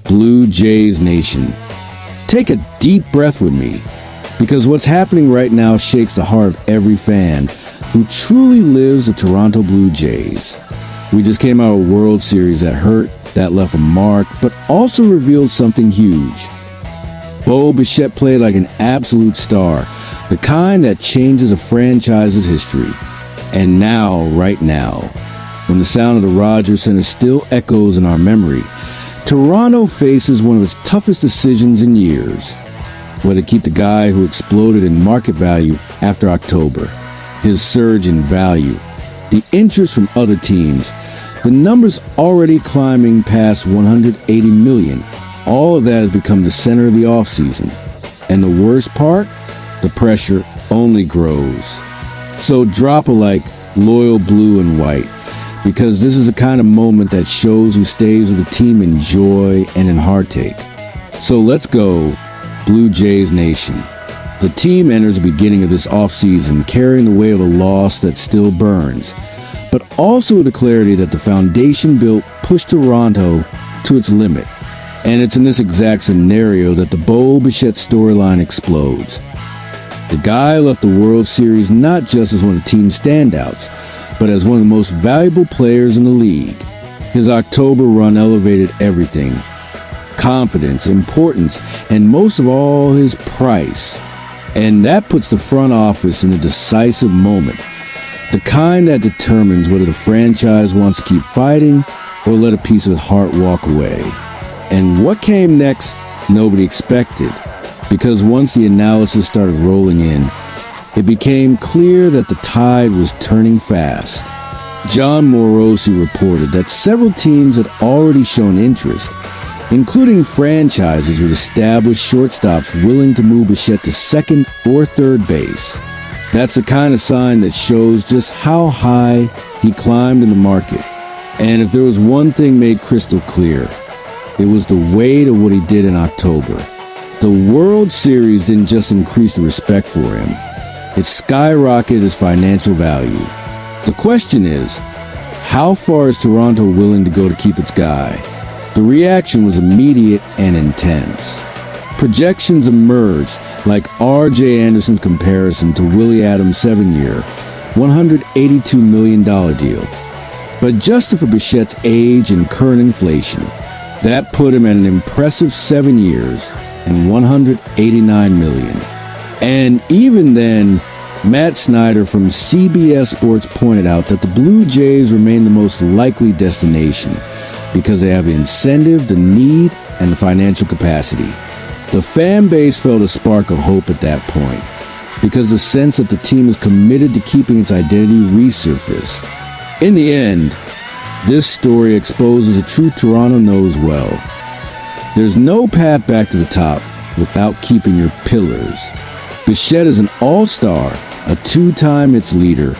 Blue Jays Nation. Take a deep breath with me, because what's happening right now shakes the heart of every fan who truly lives the Toronto Blue Jays. We just came out of a World Series that hurt, that left a mark, but also revealed something huge. Bo Bichette played like an absolute star, the kind that changes a franchise's history. And now, right now, when the sound of the Rogers Center still echoes in our memory, Toronto faces one of its toughest decisions in years. Whether to keep the guy who exploded in market value after October, his surge in value, the interest from other teams, the numbers already climbing past 180 million. All of that has become the center of the offseason. And the worst part? The pressure only grows. So drop a like, loyal blue and white, because this is the kind of moment that shows who stays with the team in joy and in heartache. So let's go, Blue Jays Nation. The team enters the beginning of this offseason carrying the weight of a loss that still burns, but also with the clarity that the foundation built pushed Toronto to its limit. And it's in this exact scenario that the Bo Bichette storyline explodes. The guy left the World Series not just as one of the team's standouts, but as one of the most valuable players in the league. His October run elevated everything. Confidence, importance, and most of all, his price. And that puts the front office in a decisive moment. The kind that determines whether the franchise wants to keep fighting or let a piece of its heart walk away. And what came next, nobody expected. Because once the analysis started rolling in, it became clear that the tide was turning fast. John Morosi reported that several teams had already shown interest, including franchises with established shortstops willing to move Bichette to second or third base. That's the kind of sign that shows just how high he climbed in the market. And if there was one thing made crystal clear, it was the weight of what he did in October. The World Series didn't just increase the respect for him, it skyrocketed his financial value. The question is, how far is Toronto willing to go to keep its guy? The reaction was immediate and intense. Projections emerged, like R.J. Anderson's comparison to Willie Adams' 7-year, $182 million deal. But adjusted for Bichette's age and current inflation, that put him at an impressive 7 years and $189 million. And even then, Matt Snyder from CBS Sports pointed out that the Blue Jays remain the most likely destination because they have the incentive, the need, and the financial capacity. The fan base felt a spark of hope at that point because the sense that the team is committed to keeping its identity resurfaced. In the end, this story exposes a truth Toronto knows well. There's no path back to the top without keeping your pillars. Bichette is an all-star, a two-time hits leader,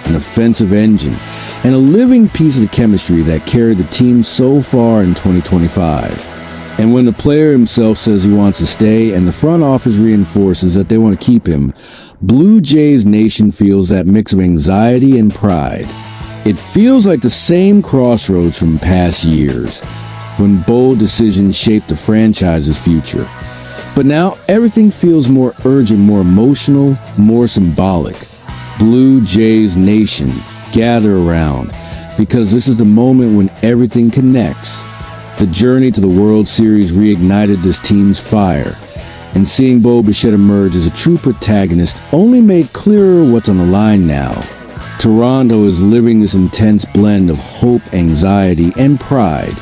an offensive engine, and a living piece of the chemistry that carried the team so far in 2025. And when the player himself says he wants to stay and the front office reinforces that they want to keep him, Blue Jays Nation feels that mix of anxiety and pride. It feels like the same crossroads from past years, when bold decisions shaped the franchise's future. But now everything feels more urgent, more emotional, more symbolic. Blue Jays Nation, gather around, because this is the moment when everything connects. The journey to the World Series reignited this team's fire, and seeing Bo Bichette emerge as a true protagonist only made clearer what's on the line now. Toronto is living this intense blend of hope, anxiety, and pride.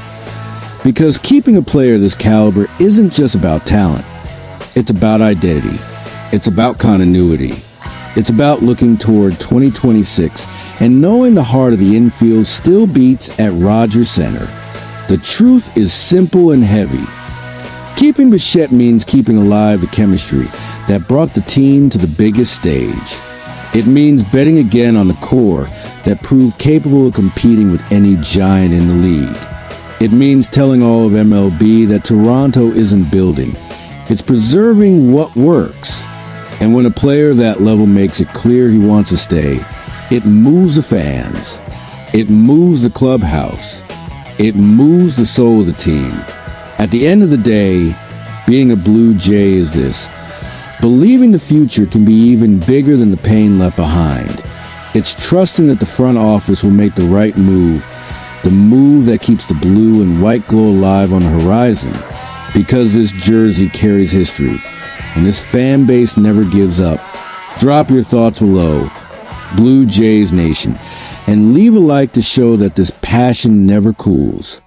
Because keeping a player of this caliber isn't just about talent. It's about identity. It's about continuity. It's about looking toward 2026 and knowing the heart of the infield still beats at Rogers Center. The truth is simple and heavy. Keeping Bichette means keeping alive the chemistry that brought the team to the biggest stage. It means betting again on the core that proved capable of competing with any giant in the league. It means telling all of MLB that Toronto isn't building. It's preserving what works. And when a player of that level makes it clear he wants to stay, it moves the fans. It moves the clubhouse. It moves the soul of the team. At the end of the day, being a Blue Jay is this: believing the future can be even bigger than the pain left behind. It's trusting that the front office will make the right move, the move that keeps the blue and white glow alive on the horizon. Because this jersey carries history, and this fan base never gives up. Drop your thoughts below, Blue Jays Nation, and leave a like to show that this passion never cools.